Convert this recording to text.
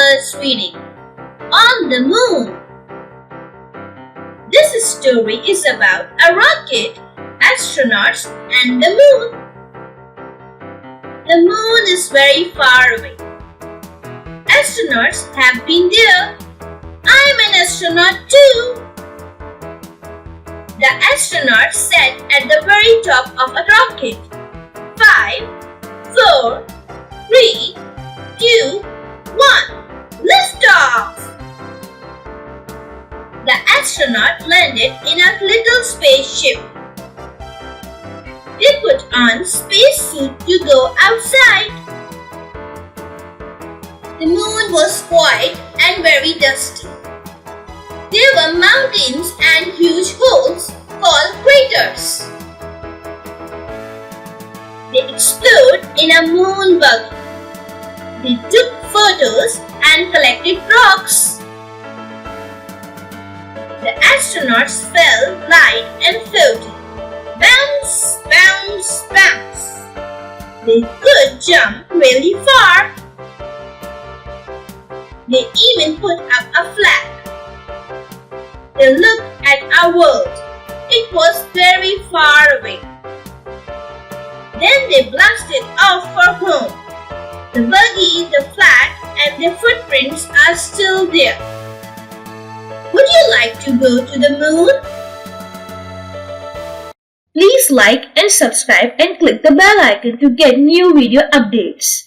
Experts reading On the Moon. This story is about a rocket, astronauts, and the moon. The moon is very far away. Astronauts have been there. I'm an astronaut too. The astronauts sat at the very top of a rocket. 5, 4, 3, 2, 1. Lift off! The astronaut landed in a little spaceship. They put on spacesuit to go outside. The moon was white and very dusty. There were mountains and huge holes called craters. They explored in a moon buggy. They took photos and collected rocks. The astronauts felt light and floaty. Bounce, bounce, bounce. They could jump really far. They even put up a flag. They looked at our world. It was very far away. Then they blasted off for home. The buggy, the flag, and their footprints are still there. Would you like to go to the moon? Please like and subscribe and click the bell icon to get new video updates.